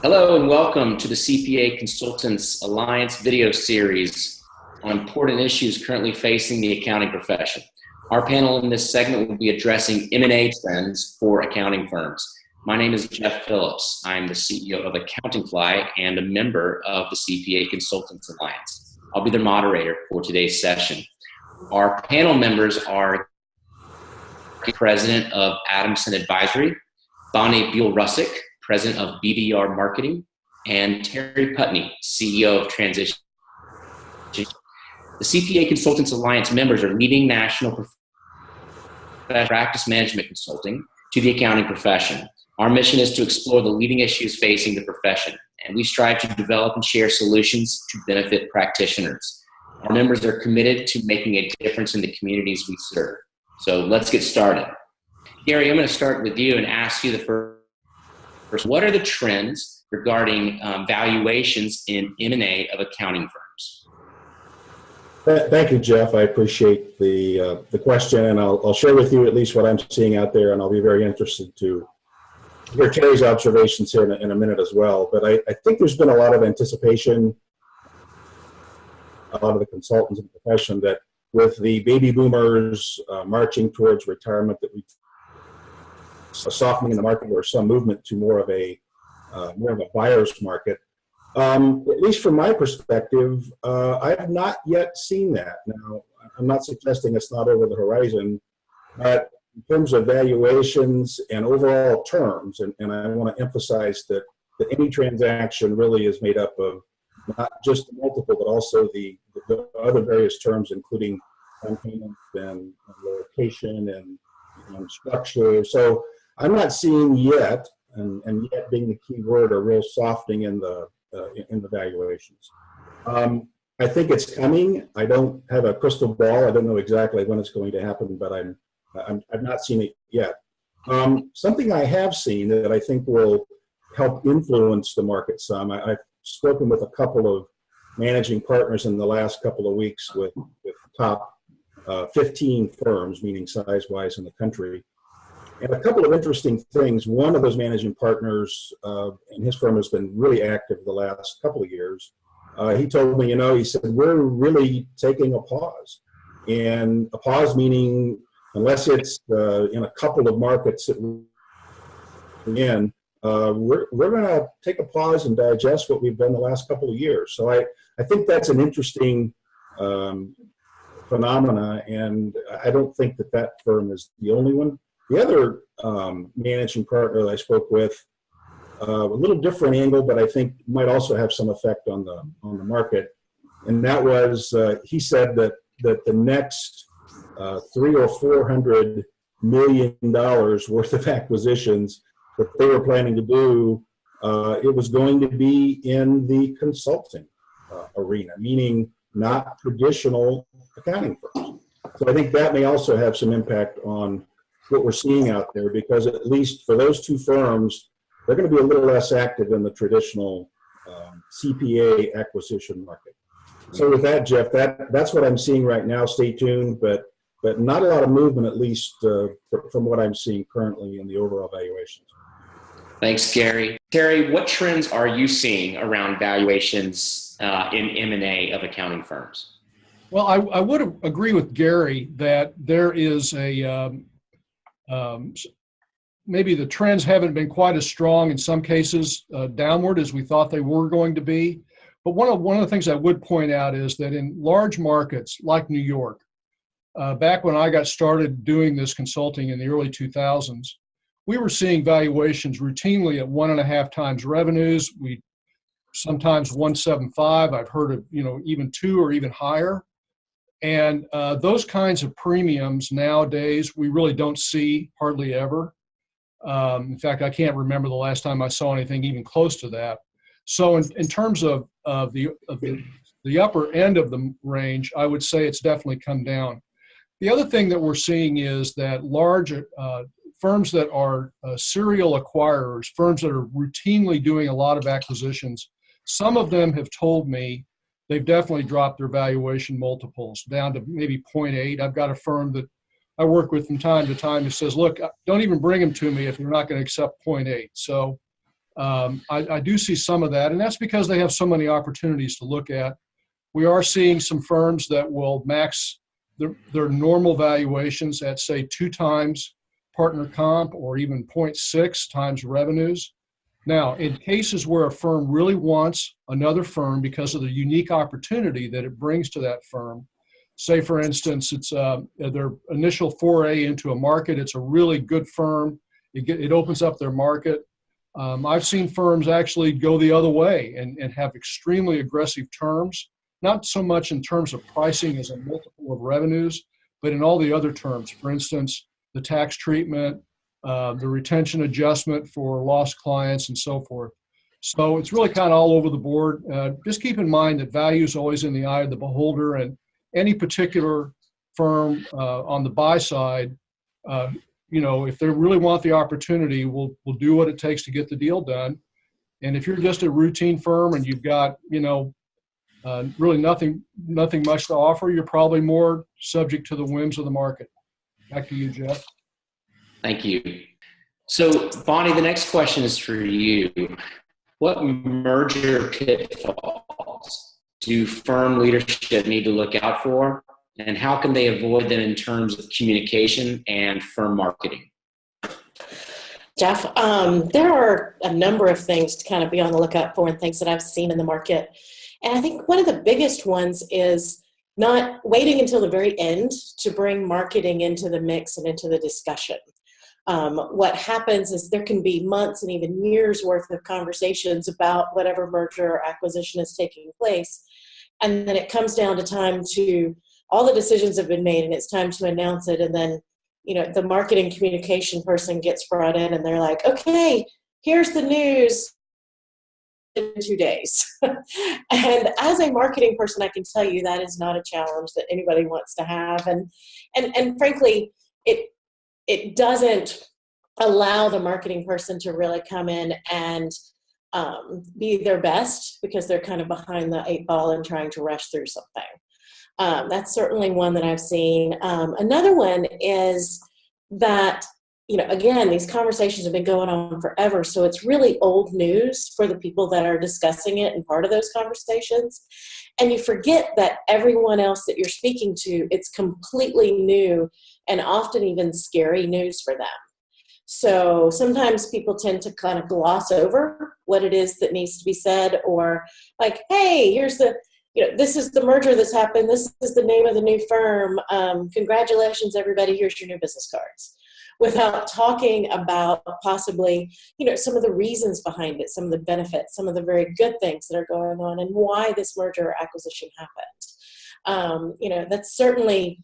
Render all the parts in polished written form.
Hello and welcome to the CPA Consultants Alliance video series on important issues currently facing the accounting profession. Our panel in this segment will be addressing M&A trends for accounting firms. My name is Jeff Phillips. I'm the CEO of Accountingfly and a member of the CPA Consultants Alliance. I'll be the moderator for today's session. Our panel members are President of Adamson Advisory, Bonnie Buol Ruszczyk, President of BDR Marketing, and Terry Putney, CEO of Transition. The CPA Consultants Alliance members are leading national practice management consulting to the accounting profession. Our mission is to explore the leading issues facing the profession, and we strive to develop and share solutions to benefit practitioners. Our members are committed to making a difference in the communities we serve. So let's get started. Gary, I'm going to start with you and ask you the first. What are the trends regarding valuations in M&A of accounting firms? Thank you, Jeff. I appreciate the question, and I'll share with you at least what I'm seeing out there, and I'll be very interested to hear Terry's observations here in a minute as well. But I think there's been a lot of anticipation, a lot of the consultants in the profession, that with the baby boomers marching towards retirement, that we a softening in the market or some movement to more of a buyer's market. At least from my perspective, I have not yet seen that. Now, I'm not suggesting it's not over the horizon, but in terms of valuations and overall terms, and I want to emphasize that any transaction really is made up of not just the multiple, but also the other various terms, including down payment and location and structure. So I'm not seeing yet, and yet being the key word, a real softening in the valuations. I think it's coming. I don't have a crystal ball. I don't know exactly when it's going to happen, but I've not seen it yet. Something I have seen that I think will help influence the market some. I've spoken with a couple of managing partners in the last couple of weeks with top 15 firms, meaning size-wise in the country. And a couple of interesting things. One of those managing partners, and his firm has been really active the last couple of years. He told me, he said, we're really taking a pause. And a pause meaning, unless it's in a couple of markets that we're in, we're going to take a pause and digest what we've done the last couple of years. So I think that's an interesting phenomena, and I don't think that firm is the only one. The other managing partner that I spoke with, a little different angle, but I think might also have some effect on the market. And that was, he said that the next $300 or $400 million worth of acquisitions that they were planning to do, it was going to be in the consulting arena, meaning not traditional accounting firms. So I think that may also have some impact on what we're seeing out there, because at least for those two firms, they're going to be a little less active in the traditional CPA acquisition market. So with that, Jeff, that's what I'm seeing right now. Stay tuned, but not a lot of movement, at least from what I'm seeing currently in the overall valuations. Thanks, Gary. Terry, what trends are you seeing around valuations in M&A of accounting firms? Well, I would agree with Gary that there is maybe the trends haven't been quite as strong in some cases downward as we thought they were going to be. But one of the things I would point out is that in large markets like New York, back when I got started doing this consulting in the early 2000s, we were seeing valuations routinely at 1.5 times revenues. We sometimes 1.75. I've heard of even 2 or even higher. And those kinds of premiums nowadays, we really don't see hardly ever. In fact, I can't remember the last time I saw anything even close to that. So in terms of the upper end of the range, I would say it's definitely come down. The other thing that we're seeing is that large firms that are serial acquirers, firms that are routinely doing a lot of acquisitions, some of them have told me they've definitely dropped their valuation multiples down to maybe 0.8. I've got a firm that I work with from time to time who says, look, don't even bring them to me if you're not going to accept 0.8. So I do see some of that, and that's because they have so many opportunities to look at. We are seeing some firms that will max their normal valuations at, say, 2 times partner comp or even 0.6 times revenues. Now, in cases where a firm really wants another firm because of the unique opportunity that it brings to that firm, say, for instance, it's their initial foray into a market, it's a really good firm, it opens up their market. I've seen firms actually go the other way and have extremely aggressive terms, not so much in terms of pricing as a multiple of revenues, but in all the other terms. For instance, the tax treatment, the retention adjustment for lost clients, and so forth. So it's really kind of all over the board. Just keep in mind that value is always in the eye of the beholder, and any particular firm on the buy side, if they really want the opportunity, will do what it takes to get the deal done. And if you're just a routine firm and you've got, really nothing much to offer, you're probably more subject to the whims of the market. Back to you, Jeff. Thank you. So, Bonnie, the next question is for you. What merger pitfalls do firm leadership need to look out for, and how can they avoid them in terms of communication and firm marketing? Jeff, there are a number of things to kind of be on the lookout for and things that I've seen in the market. And I think one of the biggest ones is not waiting until the very end to bring marketing into the mix and into the discussion. What happens is there can be months and even years worth of conversations about whatever merger or acquisition is taking place. And then it comes down to time to all the decisions have been made and it's time to announce it. And then, the marketing communication person gets brought in and they're like, okay, here's the news in 2 days. And as a marketing person, I can tell you that is not a challenge that anybody wants to have. And frankly, it doesn't allow the marketing person to really come in and be their best because they're kind of behind the 8 ball and trying to rush through something. That's certainly one that I've seen. Another one is that, again, these conversations have been going on forever, so it's really old news for the people that are discussing it and part of those conversations. And you forget that everyone else that you're speaking to, it's completely new and often even scary news for them. So sometimes people tend to kind of gloss over what it is that needs to be said, or like, hey, here's this is the merger that's happened. This is the name of the new firm. Congratulations, everybody. Here's your new business cards. Without talking about possibly, some of the reasons behind it, some of the benefits, some of the very good things that are going on and why this merger or acquisition happened. That's certainly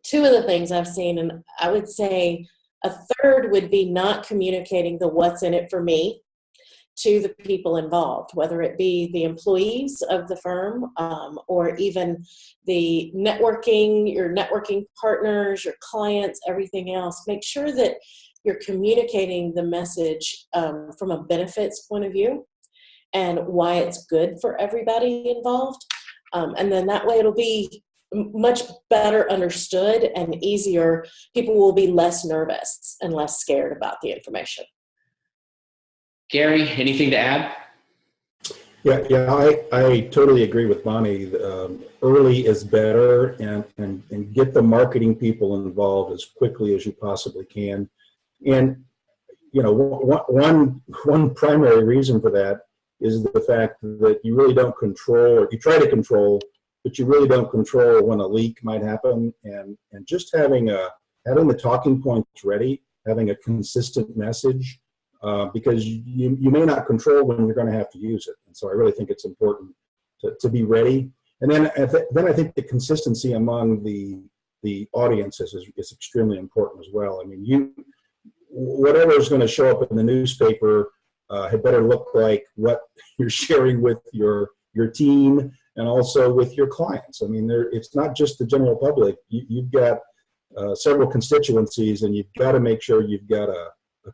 2 of the things I've seen. And I would say a third would be not communicating the what's in it for me to the people involved, whether it be the employees of the firm or even the your networking partners, your clients, everything else. Make sure that you're communicating the message from a benefits point of view and why it's good for everybody involved. And then that way it'll be much better understood and easier. People will be less nervous and less scared about the information. Gary, anything to add? Yeah, I totally agree with Bonnie. Early is better, and get the marketing people involved as quickly as you possibly can. And one primary reason for that is the fact that you really don't control, or you try to control, but you really don't control when a leak might happen. And just having the talking points ready, having a consistent message. Because you may not control when you're going to have to use it. And so I really think it's important to be ready. And then I think the consistency among the audiences is extremely important as well. I mean, whatever is going to show up in the newspaper had better look like what you're sharing with your team and also with your clients. I mean, it's not just the general public. You've got several constituencies, and you've got to make sure you've got a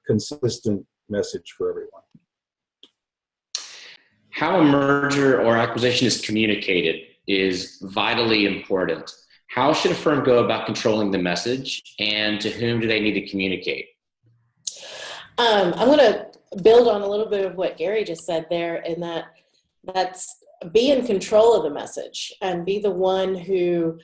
consistent message for everyone. How a merger or acquisition is communicated is vitally important. How should a firm go about controlling the message, and to whom do they need to communicate? I'm going to build on a little bit of what Gary just said there, in that that's be in control of the message and be the one who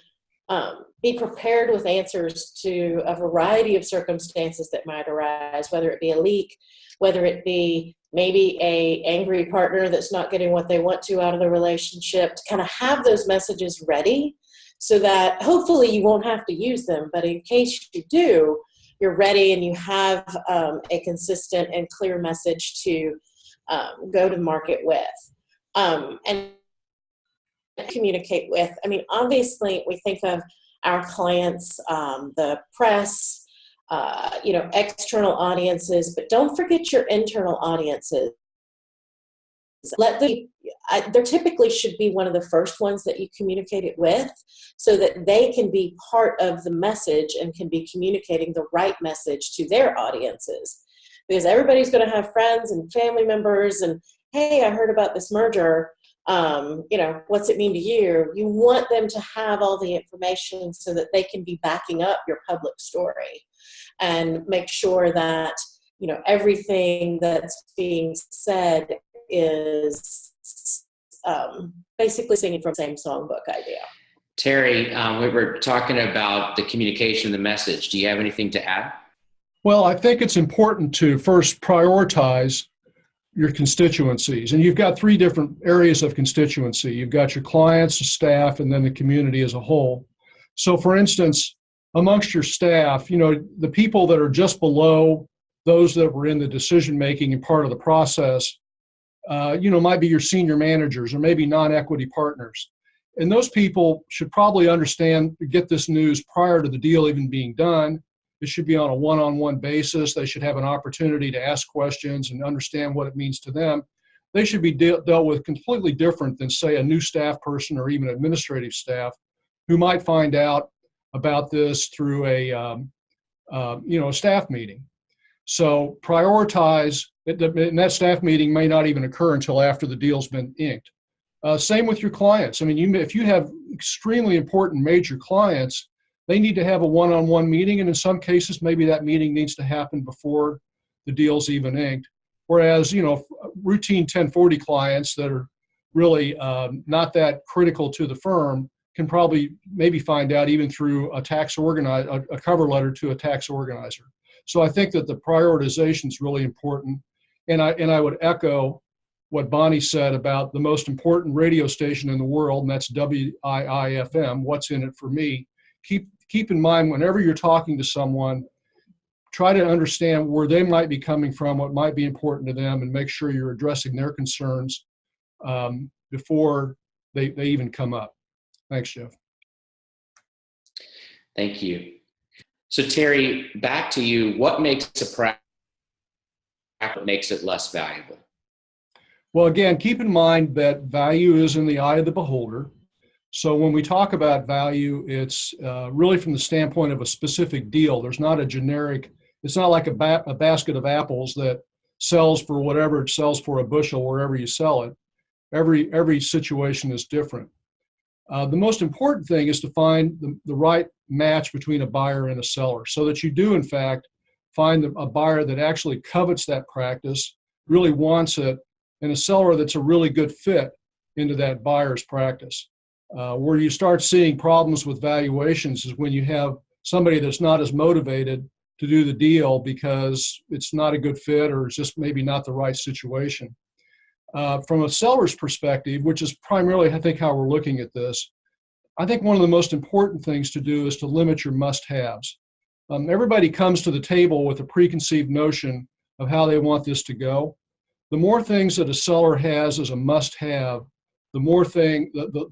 be prepared with answers to a variety of circumstances that might arise, whether it be a leak, whether it be maybe a angry partner that's not getting what they want to out of the relationship, to kind of have those messages ready so that hopefully you won't have to use them. But in case you do, you're ready and you have a consistent and clear message to go to the market with. And communicate with. I mean, obviously, we think of our clients, the press, external audiences, but don't forget your internal audiences. There typically should be one of the first ones that you communicate it with, so that they can be part of the message and can be communicating the right message to their audiences. Because everybody's going to have friends and family members, and hey, I heard about this merger. What's it mean to you? You want them to have all the information so that they can be backing up your public story and make sure that, everything that's being said is basically singing from the same songbook idea. Terry, we were talking about the communication of the message. Do you have anything to add? Well, I think it's important to first prioritize your constituencies. And you've got three different areas of constituency. You've got your clients, the staff, and then the community as a whole. So for instance, amongst your staff, the people that are just below those that were in the decision-making and part of the process, might be your senior managers or maybe non-equity partners. And those people should probably get this news prior to the deal even being done. It should be on a one-on-one basis. They should have an opportunity to ask questions and understand what it means to them. They should be dealt with completely different than, say, a new staff person or even administrative staff who might find out about this through a staff meeting. So prioritize, and that staff meeting may not even occur until after the deal's been inked. Same with your clients. I mean, if you have extremely important major clients, they need to have a one-on-one meeting, and in some cases, maybe that meeting needs to happen before the deal's even inked. Whereas, routine 1040 clients that are really not that critical to the firm can probably maybe find out even through a cover letter to a tax organizer. So I think that the prioritization is really important, and I would echo what Bonnie said about the most important radio station in the world, and that's WIIFM. What's in it for me? Keep in mind, whenever you're talking to someone, try to understand where they might be coming from, what might be important to them, and make sure you're addressing their concerns before they even come up. Thanks, Jeff. Thank you. So Terry, back to you. What makes a practice makes it less valuable? Well, again, keep in mind that value is in the eye of the beholder. So when we talk about value, it's really from the standpoint of a specific deal. There's not a generic, it's not like a basket of apples that sells for whatever it sells for a bushel wherever you sell it. Every situation is different. The most important thing is to find the right match between a buyer and a seller so that you do, in fact, find a buyer that actually covets that practice, really wants it, and a seller that's a really good fit into that buyer's practice. Where you start seeing problems with valuations is when you have somebody that's not as motivated to do the deal because it's not a good fit or it's just maybe not the right situation. From a seller's perspective, which is primarily, I think, how we're looking at this, I think one of the most important things to do is to limit your must-haves. Everybody comes to the table with a preconceived notion of how they want this to go. The more things that a seller has as a must-have, the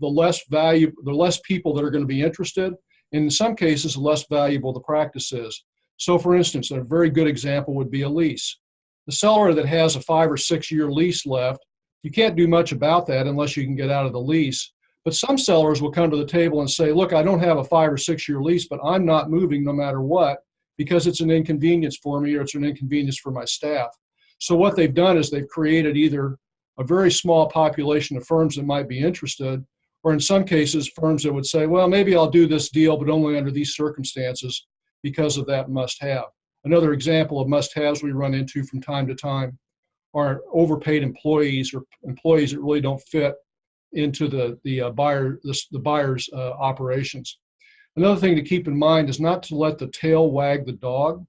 less value, the less people that are going to be interested, and in some cases, the less valuable the practice is. So for instance, a very good example would be a lease. The seller that has a 5 or 6 year lease left, you can't do much about that unless you can get out of the lease. But some sellers will come to the table and say, look, I don't have a 5 or 6 year lease, but I'm not moving no matter what because it's an inconvenience for me or it's an inconvenience for my staff. So what they've done is they've created either a very small population of firms that might be interested, or in some cases, firms that would say, well, maybe I'll do this deal, but only under these circumstances because of that must-have. Another example of must-haves we run into from time to time are overpaid employees or employees that really don't fit into the buyer's operations. Another thing to keep in mind is not to let the tail wag the dog.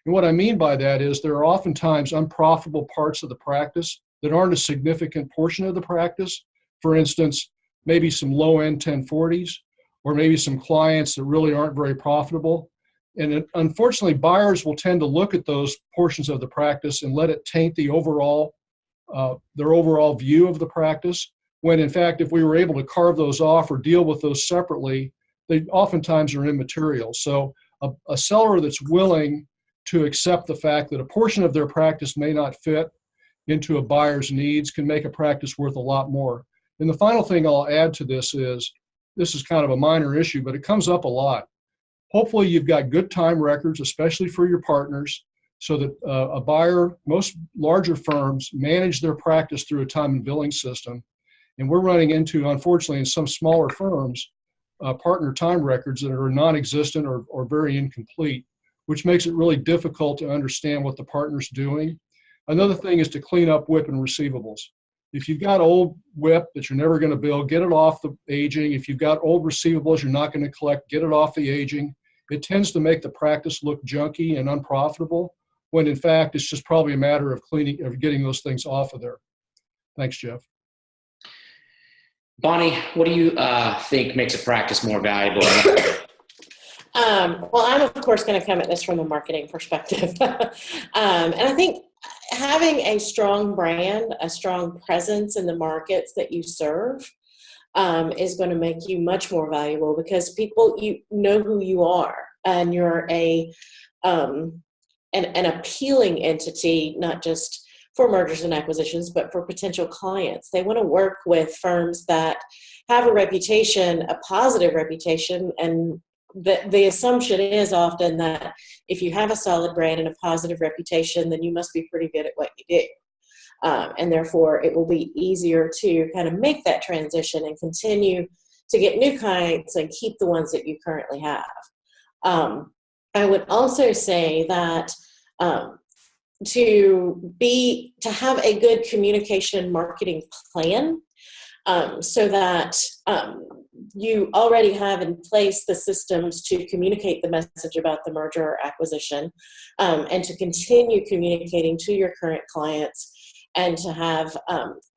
And what I mean by that is there are oftentimes unprofitable parts of the practice that aren't a significant portion of the practice. For instance, maybe some low-end 1040s, or maybe some clients that really aren't very profitable. And unfortunately, buyers will tend to look at those portions of the practice and let it taint the overall, their overall view of the practice, when in fact, if we were able to carve those off or deal with those separately, they oftentimes are immaterial. So a seller that's willing to accept the fact that a portion of their practice may not fit into a buyer's needs can make a practice worth a lot more. And the final thing I'll add to this is kind of a minor issue, but it comes up a lot. Hopefully you've got good time records, especially for your partners, so that a buyer, most larger firms manage their practice through a time and billing system. And we're running into, unfortunately, in some smaller firms, partner time records that are non-existent or very incomplete, which makes it really difficult to understand what the partner's doing. Another thing is to clean up WIP and receivables. If you've got old WIP that you're never going to bill, get it off the aging. If you've got old receivables you're not going to collect, get it off the aging. It tends to make the practice look junky and unprofitable, when in fact it's just probably a matter of getting those things off of there. Thanks, Jeff. Bonnie, what do you think makes a practice more valuable? Well, I'm of course going to come at this from a marketing perspective. And I think having a strong brand, a strong presence in the markets that you serve is going to make you much more valuable, because people, you know who you are, and you're an appealing entity, not just for mergers and acquisitions, but for potential clients. They want to work with firms that have a reputation, a positive reputation, and the assumption is often that if you have a solid brand and a positive reputation, then you must be pretty good at what you do. And therefore, it will be easier to kind of make that transition and continue to get new clients and keep the ones that you currently have. I would also say that to have a good communication marketing plan, so that you already have in place the systems to communicate the message about the merger or acquisition, and to continue communicating to your current clients, and to have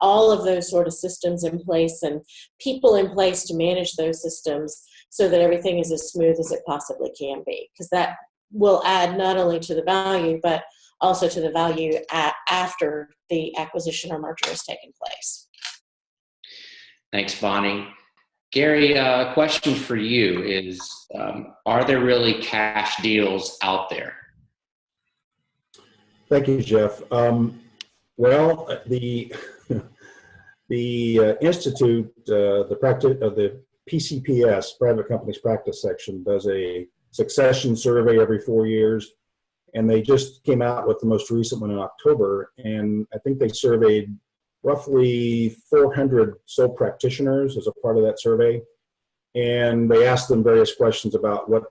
all of those sort of systems in place and people in place to manage those systems, so that everything is as smooth as it possibly can be, because that will add not only to the value, but also to the value after the acquisition or merger has taken place. Thanks, Bonnie. Gary, a question for you is, are there really cash deals out there? Thank you, Jeff. Well, the Institute, the PCPS, Private Companies Practice Section, does a succession survey every 4 years, and they just came out with the most recent one in October, and I think they surveyed roughly 400 sole practitioners as a part of that survey, and they asked them various questions about what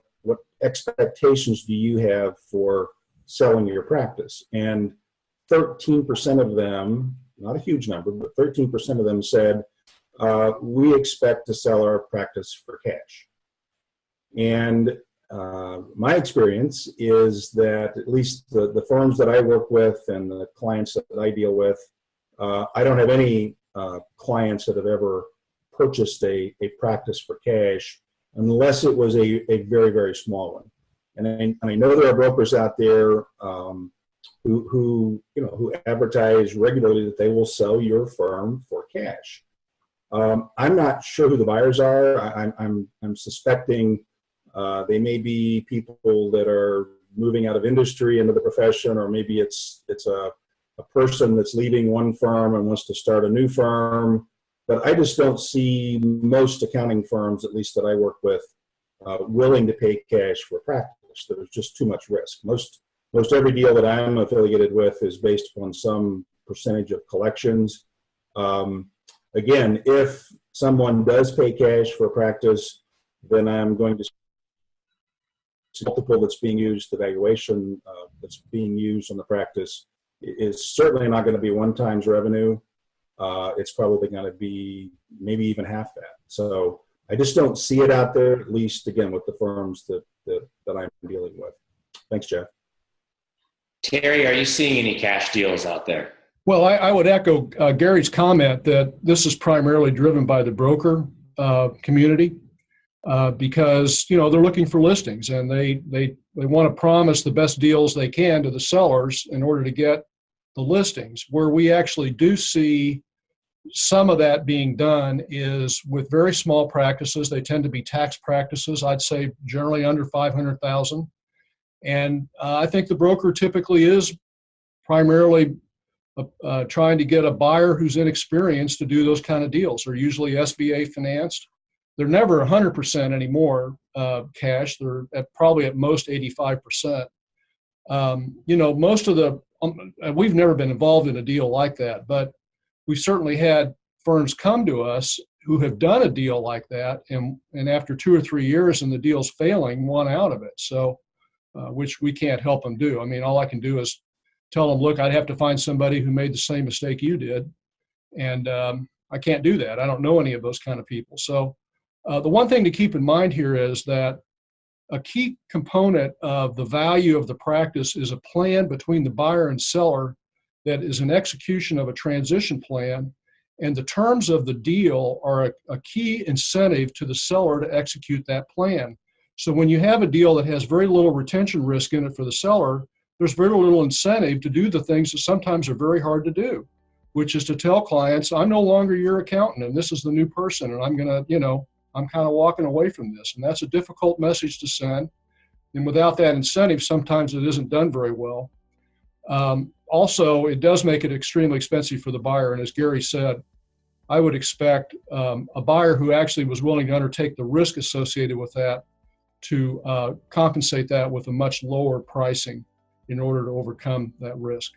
expectations do you have for selling your practice, and 13% of them, not a huge number, but 13% of them said, we expect to sell our practice for cash. And my experience is that at least the firms that I work with and the clients that I deal with, I don't have any clients that have ever purchased a practice for cash unless it was a very, very small one. And I know there are brokers out there who advertise regularly that they will sell your firm for cash. I'm not sure who the buyers are. I'm suspecting they may be people that are moving out of industry into the profession, or maybe it's a person that's leaving one firm and wants to start a new firm. But I just don't see most accounting firms, at least that I work with, willing to pay cash for practice. There's just too much risk. Most every deal that I'm affiliated with is based upon some percentage of collections. Again, if someone does pay cash for a practice, then I'm going to see multiple that's being used, the valuation that's being used on the practice, is certainly not going to be one times revenue. It's probably going to be maybe even half that. So I just don't see it out there, at least again with the firms that I'm dealing with. Thanks, Jeff. Terry, are you seeing any cash deals out there? Well, I would echo Gary's comment that this is primarily driven by the broker community because they're looking for listings and they want to promise the best deals they can to the sellers in order to get the listings. Where we actually do see some of that being done is with very small practices. They tend to be tax practices, I'd say generally under 500,000. And I think the broker typically is primarily trying to get a buyer who's inexperienced to do those kind of deals. They're usually SBA financed. They're never 100% anymore cash. They're probably at most 85%. Most of the, we've never been involved in a deal like that, but we've certainly had firms come to us who have done a deal like that, and after 2 or 3 years and the deal's failing, want out of it. So, which we can't help them do. I mean, all I can do is tell them, look, I'd have to find somebody who made the same mistake you did. And I can't do that. I don't know any of those kind of people. So the one thing to keep in mind here is that a key component of the value of the practice is a plan between the buyer and seller that is an execution of a transition plan. And the terms of the deal are a key incentive to the seller to execute that plan. So when you have a deal that has very little retention risk in it for the seller, there's very little incentive to do the things that sometimes are very hard to do, which is to tell clients, I'm no longer your accountant and this is the new person and I'm going to, I'm kind of walking away from this. And that's a difficult message to send. And without that incentive, sometimes it isn't done very well. Also, it does make it extremely expensive for the buyer. And as Gary said, I would expect a buyer who actually was willing to undertake the risk associated with that to compensate that with a much lower pricing in order to overcome that risk.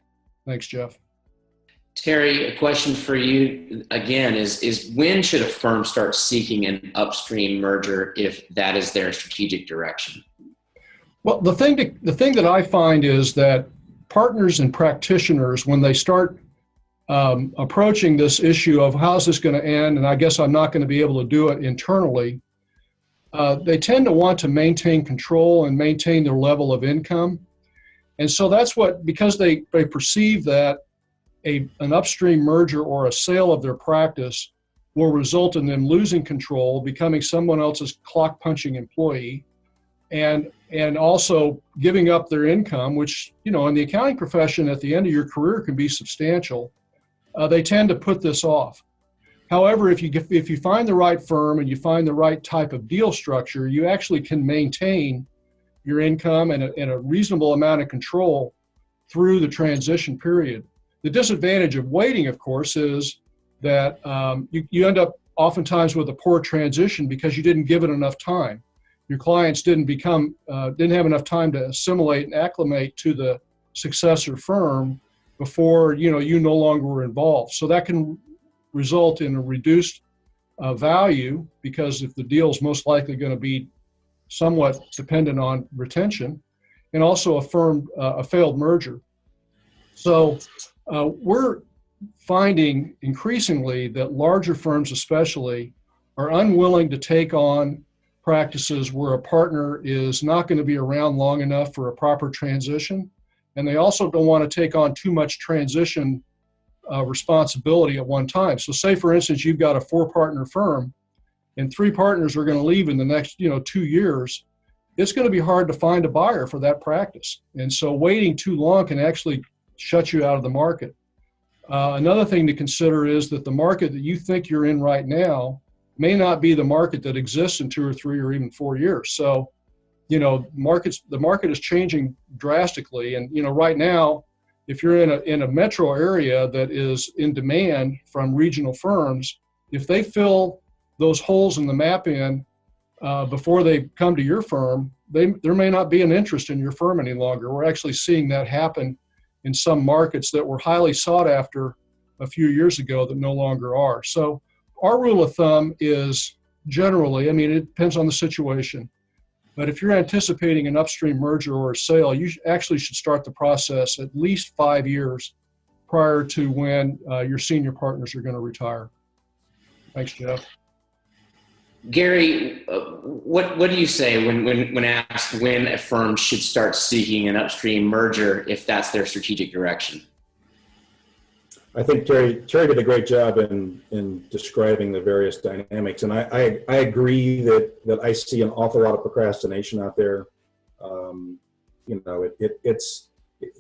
Thanks, Jeff. Terry, a question for you again is when should a firm start seeking an upstream merger if that is their strategic direction? Well, the thing that I find is that partners and practitioners, when they start approaching this issue of how's this going to end, and I guess I'm not going to be able to do it internally, they tend to want to maintain control and maintain their level of income. And so that's because they perceive that an upstream merger or a sale of their practice will result in them losing control, becoming someone else's clock punching employee, and also giving up their income, which, in the accounting profession at the end of your career can be substantial. They tend to put this off. However, if you find the right firm and you find the right type of deal structure, you actually can maintain your income and a reasonable amount of control through the transition period. The disadvantage of waiting, of course, is that you end up oftentimes with a poor transition because you didn't give it enough time. Your clients didn't have enough time to assimilate and acclimate to the successor firm before you no longer were involved. So that can result in a reduced value, because if the deal is most likely going to be somewhat dependent on retention, and also a failed merger. So we're finding increasingly that larger firms especially are unwilling to take on practices where a partner is not going to be around long enough for a proper transition. And they also don't want to take on too much transition responsibility at one time. So say, for instance, you've got a 4-partner firm and 3 partners are going to leave in the next 2 years. It's going to be hard to find a buyer for that practice. And so waiting too long can actually shut you out of the market. Another thing to consider is that the market that you think you're in right now may not be the market that exists in 2 or 3 or even 4 years. So, the market is changing drastically. And, right now, if you're in a metro area that is in demand from regional firms, if they fill those holes in the map before they come to your firm, there may not be an interest in your firm any longer. We're actually seeing that happen in some markets that were highly sought after a few years ago that no longer are. So our rule of thumb is generally, it depends on the situation, But if you're anticipating an upstream merger or a sale, you actually should start the process at least 5 years prior to when your senior partners are going to retire. Thanks, Jeff. Gary, what do you say when asked when a firm should start seeking an upstream merger if that's their strategic direction? I think Terry did a great job in describing the various dynamics, and I agree that I see an awful lot of procrastination out there.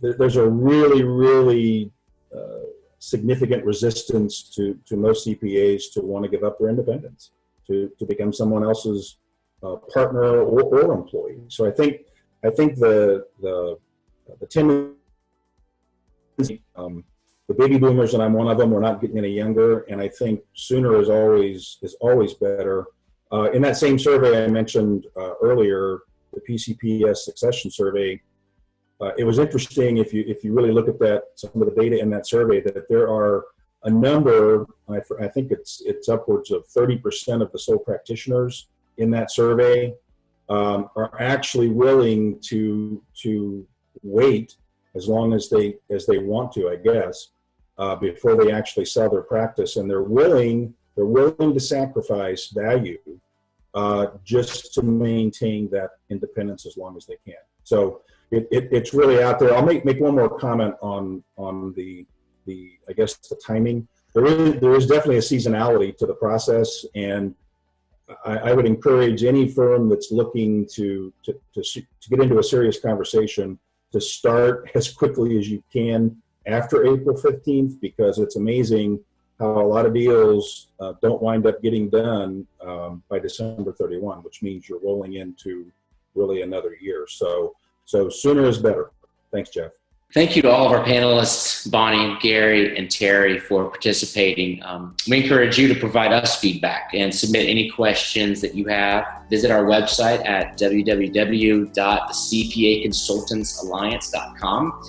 There's a really significant resistance to most CPAs to want to give up their independence to become someone else's partner or employee. So I think the tendency. The baby boomers, and I'm one of them, we're not getting any younger, and I think sooner is always better. In that same survey I mentioned earlier, the PCPS succession survey, it was interesting if you really look at some of the data in that survey, that there are a number, I think it's upwards of 30% of the sole practitioners in that survey are actually willing to wait as long as they want to, I guess, before they actually sell their practice, and they're willing to sacrifice value just to maintain that independence as long as they can. So it's really out there. I'll make one more comment on the I guess the timing. There is definitely a seasonality to the process, and I would encourage any firm that's looking to get into a serious conversation to start as quickly as you can after April 15th, because it's amazing how a lot of deals don't wind up getting done by December 31, which means you're rolling into really another year. So sooner is better. Thanks, Jeff. Thank you to all of our panelists, Bonnie, Gary, and Terry, for participating. We encourage you to provide us feedback and submit any questions that you have. Visit our website at www.thecpaconsultantsalliance.com.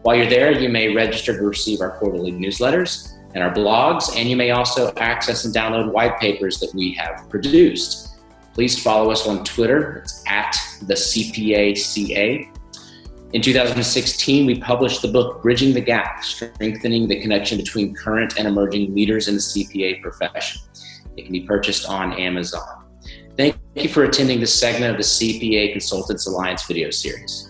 While you're there, you may register to receive our quarterly newsletters and our blogs, and you may also access and download white papers that we have produced. Please follow us on Twitter. It's at the CPACA. In 2016, we published the book Bridging the Gap, Strengthening the Connection Between Current and Emerging Leaders in the CPA Profession. It can be purchased on Amazon. Thank you for attending this segment of the CPA Consultants Alliance video series.